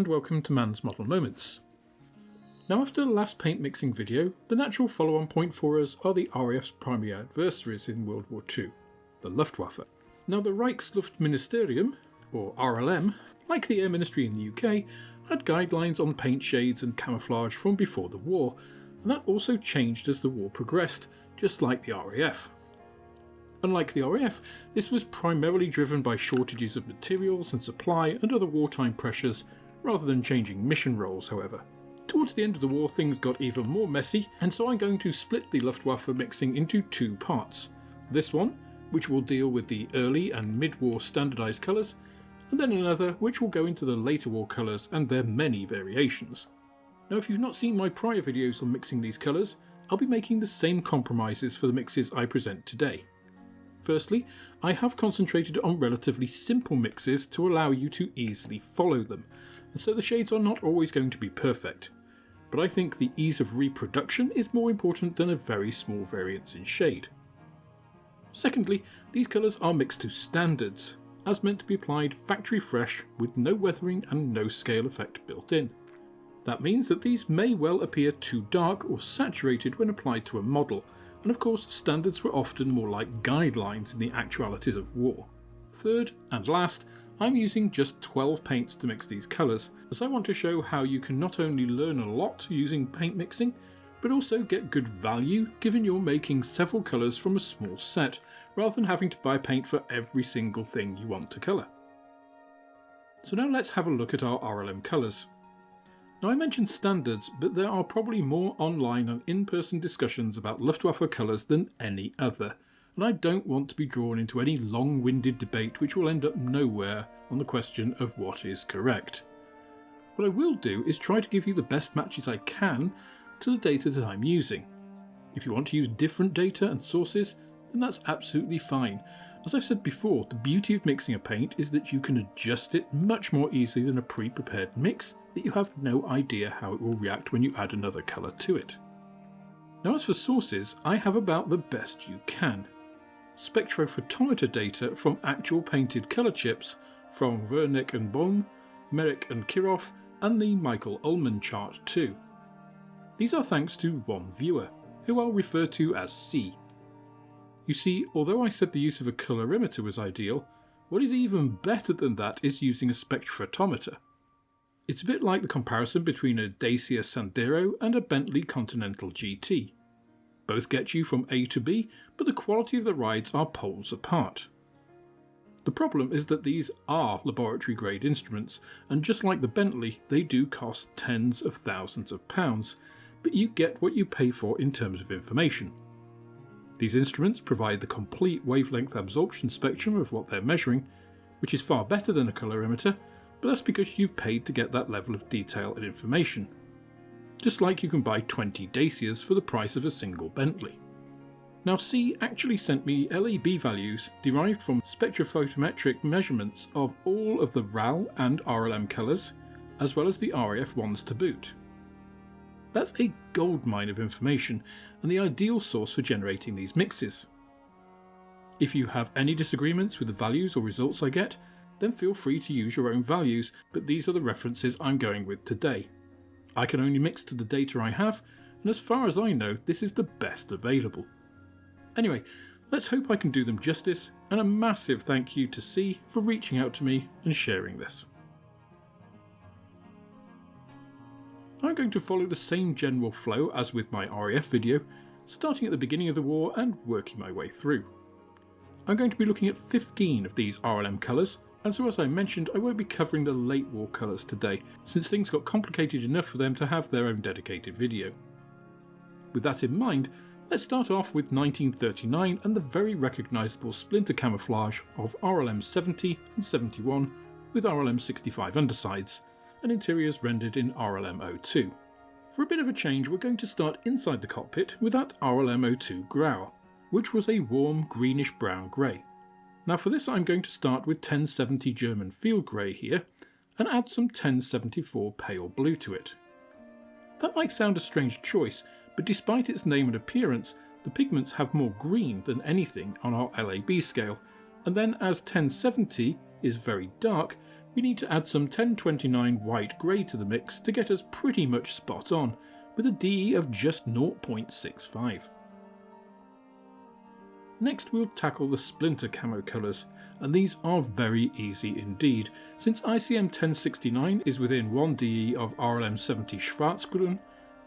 and welcome to Man's Model Moments. Now after the last paint mixing video, the natural follow-on point for us are the RAF's primary adversaries in World War II, the Luftwaffe. Now the Reichsluftministerium, or RLM, like the Air Ministry in the UK, had guidelines on paint shades and camouflage from before the war, and that also changed as the war progressed, just like the RAF. Unlike the RAF, this was primarily driven by shortages of materials and supply and other wartime pressures, rather than changing mission roles, however. Towards the end of the war things got even more messy, and so I'm going to split the Luftwaffe mixing into two parts. This one, which will deal with the early and mid-war standardised colours, and then another which will go into the later war colours and their many variations. Now if you've not seen my prior videos on mixing these colours, I'll be making the same compromises for the mixes I present today. Firstly, I have concentrated on relatively simple mixes to allow you to easily follow them, and so the shades are not always going to be perfect. But I think the ease of reproduction is more important than a very small variance in shade. Secondly, these colours are mixed to standards, as meant to be applied factory fresh with no weathering and no scale effect built in. That means that these may well appear too dark or saturated when applied to a model, and of course standards were often more like guidelines in the actualities of war. Third and last, I'm using just 12 paints to mix these colours, as I want to show how you can not only learn a lot using paint mixing, but also get good value given you're making several colours from a small set, rather than having to buy paint for every single thing you want to colour. So now let's have a look at our RLM colours. Now I mentioned standards, but there are probably more online and in-person discussions about Luftwaffe colours than any other, and I don't want to be drawn into any long-winded debate which will end up nowhere on the question of what is correct. What I will do is try to give you the best matches I can to the data that I'm using. If you want to use different data and sources, then that's absolutely fine. As I've said before, the beauty of mixing a paint is that you can adjust it much more easily than a pre-prepared mix that you have no idea how it will react when you add another colour to it. Now as for sources, I have about the best you can. Spectrophotometer data from actual painted colour chips from Wernick and Bohm, Merrick and Kirov, and the Michael Ullman chart too. These are thanks to one viewer, who I'll refer to as C. You see, although I said the use of a colorimeter was ideal, what is even better than that is using a spectrophotometer. It's a bit like the comparison between a Dacia Sandero and a Bentley Continental GT. Both get you from A to B, but the quality of the rides are poles apart. The problem is that these are laboratory grade instruments, and just like the Bentley, they do cost tens of thousands of pounds, but you get what you pay for in terms of information. These instruments provide the complete wavelength absorption spectrum of what they're measuring, which is far better than a colorimeter, but that's because you've paid to get that level of detail and information. Just like you can buy 20 Dacias for the price of a single Bentley. Now C actually sent me LAB values derived from spectrophotometric measurements of all of the RAL and RLM colours, as well as the RAF ones to boot. That's a goldmine of information, and the ideal source for generating these mixes. If you have any disagreements with the values or results I get, then feel free to use your own values, but these are the references I'm going with today. I can only mix to the data I have, and as far as I know, this is the best available. Anyway, let's hope I can do them justice, and a massive thank you to C for reaching out to me and sharing this. I'm going to follow the same general flow as with my RAF video, starting at the beginning of the war and working my way through. I'm going to be looking at 15 of these RLM colours, and so as I mentioned, I won't be covering the late war colours today, since things got complicated enough for them to have their own dedicated video. With that in mind, let's start off with 1939 and the very recognisable splinter camouflage of RLM 70 and 71 with RLM 65 undersides, and interiors rendered in RLM 02. For a bit of a change, we're going to start inside the cockpit with that RLM 02 Grau, which was a warm greenish brown grey. Now for this I'm going to start with 1070 German field grey here, and add some 1074 pale blue to it. That might sound a strange choice, but despite its name and appearance, the pigments have more green than anything on our LAB scale, and then as 1070 is very dark, we need to add some 1029 white grey to the mix to get us pretty much spot on, with a DE of just 0.65. Next we'll tackle the splinter camo colours, and these are very easy indeed, since ICM 1069 is within 1 DE of RLM 70 Schwartzgrun,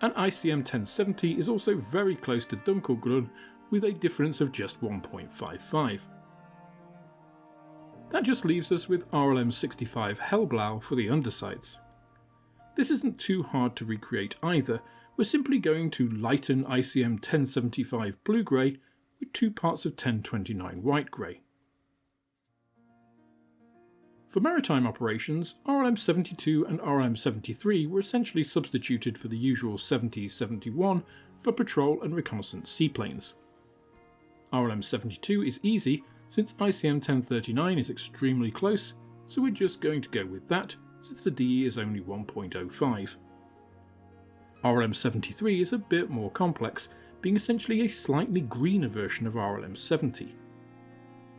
and ICM 1070 is also very close to Dunkelgrun with a difference of just 1.55. That just leaves us with RLM 65 Hellblau for the undersides. This isn't too hard to recreate either, we're simply going to lighten ICM 1075 blue-grey with 2 parts of 1029 white-grey. For maritime operations, RLM 72 and RLM 73 were essentially substituted for the usual 70-71 for patrol and reconnaissance seaplanes. RLM 72 is easy since ICM 1039 is extremely close, so we're just going to go with that since the DE is only 1.05. RLM 73 is a bit more complex, being essentially a slightly greener version of RLM 70.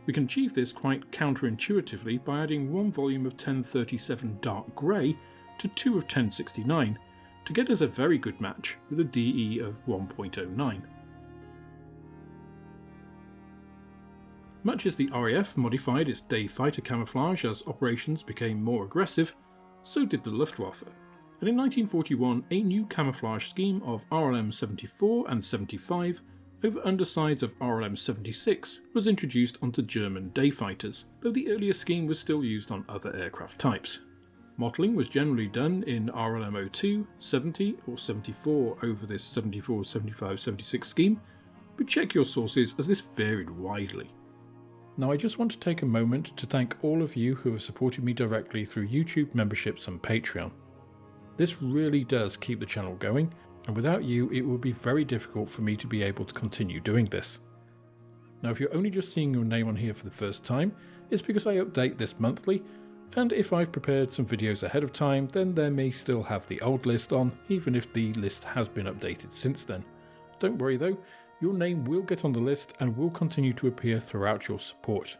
We can achieve this quite counterintuitively by adding 1 volume of 1037 dark grey to 2 of 1069 to get us a very good match with a DE of 1.09. Much as the RAF modified its day fighter camouflage as operations became more aggressive, so did the Luftwaffe, and in 1941 a new camouflage scheme of RLM 74 and 75 over undersides of RLM 76 was introduced onto German day fighters, though the earlier scheme was still used on other aircraft types. Modelling was generally done in RLM 02, 70 or 74 over this 74, 75, 76 scheme, but check your sources as this varied widely. Now I just want to take a moment to thank all of you who have supported me directly through YouTube memberships and Patreon. This really does keep the channel going, and without you it would be very difficult for me to be able to continue doing this. Now if you're only just seeing your name on here for the first time, it's because I update this monthly, and if I've prepared some videos ahead of time then there may still have the old list on, even if the list has been updated since then. Don't worry though, your name will get on the list and will continue to appear throughout your support.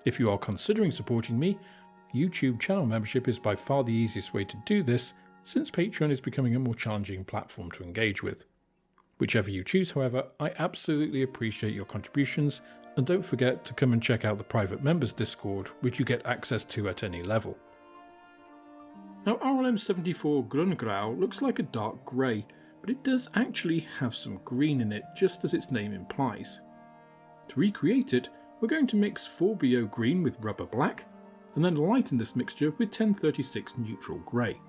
If you are considering supporting me, YouTube channel membership is by far the easiest way to do this, since Patreon is becoming a more challenging platform to engage with. Whichever you choose, however, I absolutely appreciate your contributions, and don't forget to come and check out the private members Discord, which you get access to at any level. Now RLM 74 Grungrau looks like a dark grey, but it does actually have some green in it, just as its name implies. To recreate it, we're going to mix 4BO green with rubber black, and then lighten this mixture with 1036 neutral grey.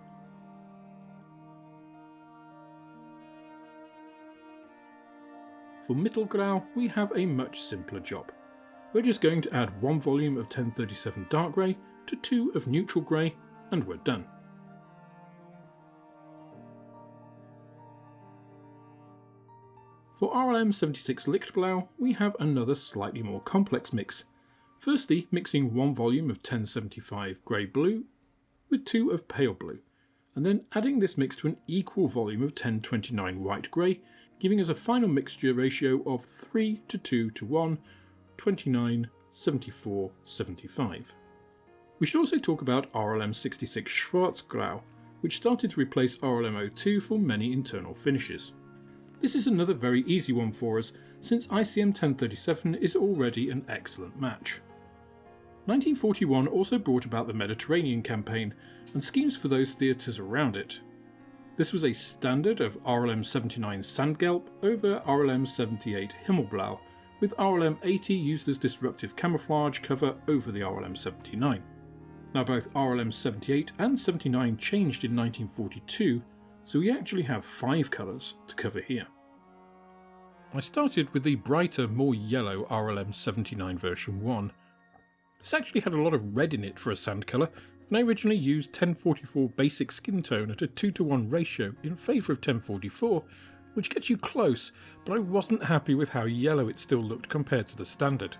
For Mittelgrau, we have a much simpler job. We're just going to add 1 volume of 1037 dark grey to 2 of neutral grey, and we're done. For RLM 76 Lichtblau, we have another slightly more complex mix. Firstly, mixing 1 volume of 1075 grey-blue with 2 of pale blue, and then adding this mix to an equal volume of 1029 white-grey, giving us a final mixture ratio of 3 to 2 to 1, 29, 74, 75. We should also talk about RLM 66 Schwartzgrau, which started to replace RLM 02 for many internal finishes. This is another very easy one for us, since ICM 1037 is already an excellent match. 1941 also brought about the Mediterranean campaign, and schemes for those theatres around it. This was a standard of RLM 79 Sandgelb over RLM 78 Himmelblau, with RLM 80 used as disruptive camouflage cover over the RLM 79. Now both RLM 78 and 79 changed in 1942, so we actually have 5 colours to cover here. I started with the brighter, more yellow RLM 79 version 1. This actually had a lot of red in it for a sand colour, and I originally used 1044 basic skin tone at a 2:1 ratio in favour of 1044, which gets you close, but I wasn't happy with how yellow it still looked compared to the standard.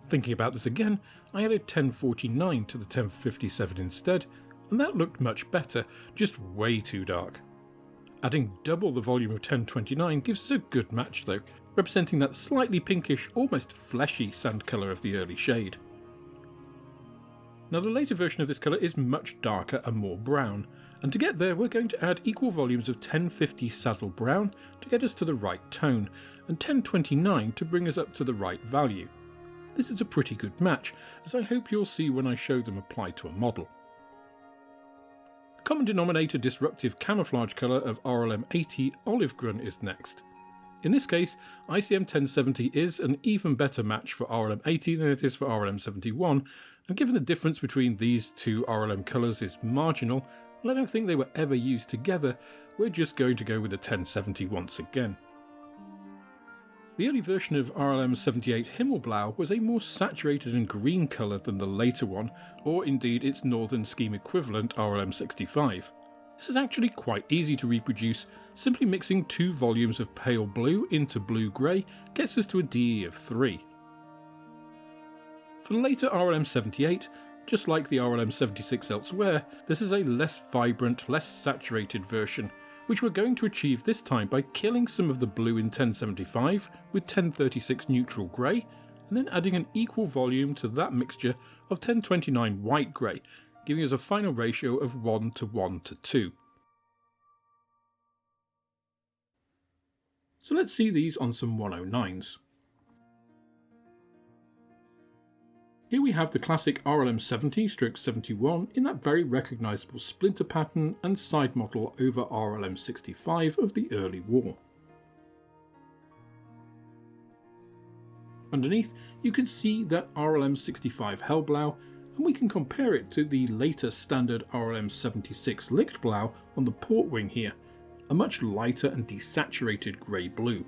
Thinking about this again, I added 1049 to the 1057 instead, and that looked much better, just way too dark. Adding double the volume of 1029 gives us a good match though, representing that slightly pinkish, almost fleshy sand colour of the early shade. Now the later version of this colour is much darker and more brown, and to get there we're going to add equal volumes of 1050 Saddle Brown to get us to the right tone, and 1029 to bring us up to the right value. This is a pretty good match, as I hope you'll see when I show them applied to a model. The common denominator disruptive camouflage colour of RLM 80 Olivgrun is next. In this case, ICM 1070 is an even better match for RLM 80 than it is for RLM 71, and given the difference between these two RLM colours is marginal, and I don't think they were ever used together, we're just going to go with the 1070 once again. The early version of RLM 78 Himmelblau was a more saturated and green colour than the later one, or indeed its northern scheme equivalent RLM 65. This is actually quite easy to reproduce, simply mixing 2 volumes of pale blue into blue-grey gets us to a DE of 3. For the later RLM 78, just like the RLM 76 elsewhere, this is a less vibrant, less saturated version, which we're going to achieve this time by killing some of the blue in 1075 with 1036 neutral grey, and then adding an equal volume to that mixture of 1029 white grey, giving us a final ratio of 1:1:2. So let's see these on some 109s. Here we have the classic RLM 70/71 in that very recognisable splinter pattern and side model over RLM 65 of the early war. Underneath you can see that RLM 65 Hellblau, and we can compare it to the later standard RLM 76 Lichtblau on the port wing here, a much lighter and desaturated grey blue.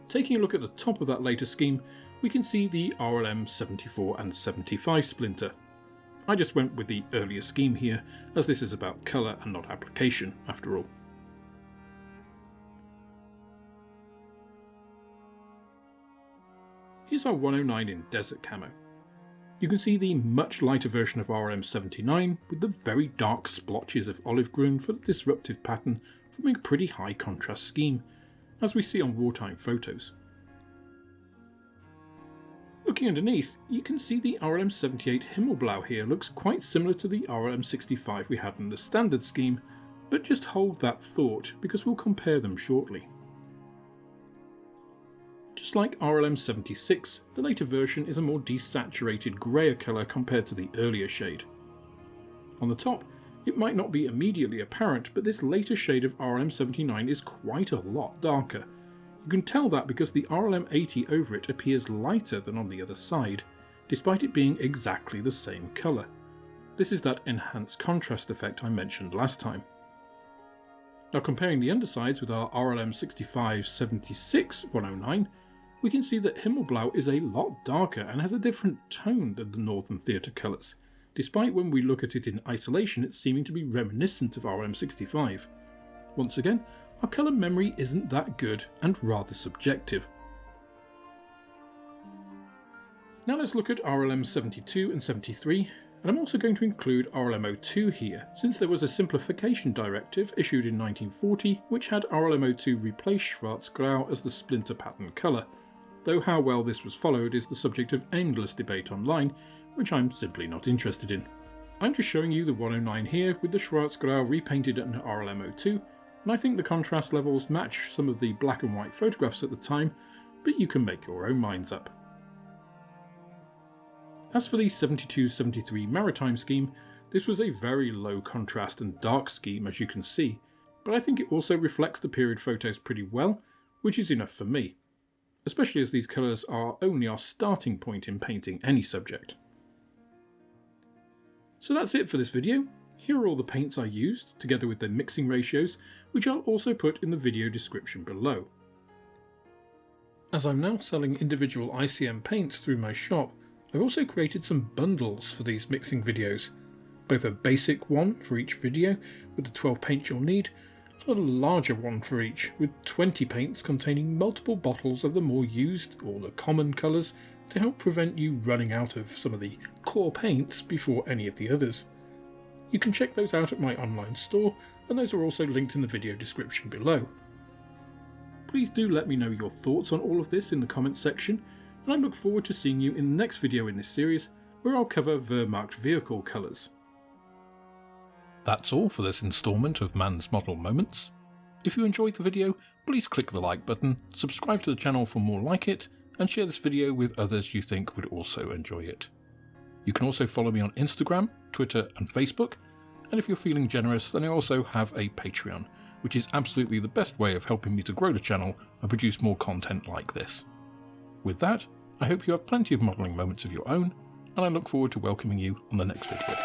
Taking a look at the top of that later scheme, we can see the RLM 74 and 75 splinter. I just went with the earlier scheme here, as this is about colour and not application after all. Here's our 109 in desert camo. You can see the much lighter version of RLM 79 with the very dark splotches of Olivgrun for the disruptive pattern forming a pretty high contrast scheme, as we see on wartime photos. Looking underneath, you can see the RLM 78 Himmelblau here looks quite similar to the RLM 65 we had in the standard scheme, but just hold that thought because we'll compare them shortly. Just like RLM 76, the later version is a more desaturated greyer colour compared to the earlier shade. On the top, it might not be immediately apparent, but this later shade of RLM 79 is quite a lot darker. You can tell that because the RLM 80 over it appears lighter than on the other side, despite it being exactly the same colour. This is that enhanced contrast effect I mentioned last time. Now comparing the undersides with our RLM 65/76 109, we can see that Himmelblau is a lot darker and has a different tone than the Northern Theatre colours, despite when we look at it in isolation it's seeming to be reminiscent of RLM 65. Once again, our colour memory isn't that good and rather subjective. Now let's look at RLM 72 and 73, and I'm also going to include RLM 02 here, since there was a simplification directive issued in 1940 which had RLM 02 replace Schwartzgrau as the splinter pattern colour, though how well this was followed is the subject of endless debate online, which I'm simply not interested in. I'm just showing you the 109 here with the Schwartzgrau repainted in RLM 02, and I think the contrast levels match some of the black and white photographs at the time, but you can make your own minds up. As for the 72/73 maritime scheme, this was a very low contrast and dark scheme as you can see, but I think it also reflects the period photos pretty well, which is enough for me, especially as these colours are only our starting point in painting any subject. So that's it for this video. Here are all the paints I used, together with their mixing ratios, which I'll also put in the video description below. As I'm now selling individual ICM paints through my shop, I've also created some bundles for these mixing videos, both a basic one for each video with the 12 paints you'll need, and a larger one for each with 20 paints containing multiple bottles of the more used or the common colours to help prevent you running out of some of the core paints before any of the others. You can check those out at my online store, and those are also linked in the video description below. Please do let me know your thoughts on all of this in the comments section. and I look forward to seeing you in the next video in this series, where I'll cover Wehrmacht vehicle colours. That's all for this instalment of Man's Model Moments. If you enjoyed the video, please click the like button, subscribe to the channel for more like it, and share this video with others you think would also enjoy it. You can also follow me on Instagram, Twitter and Facebook, and if you're feeling generous then I also have a Patreon, which is absolutely the best way of helping me to grow the channel and produce more content like this. With that, I hope you have plenty of modelling moments of your own, and I look forward to welcoming you on the next video.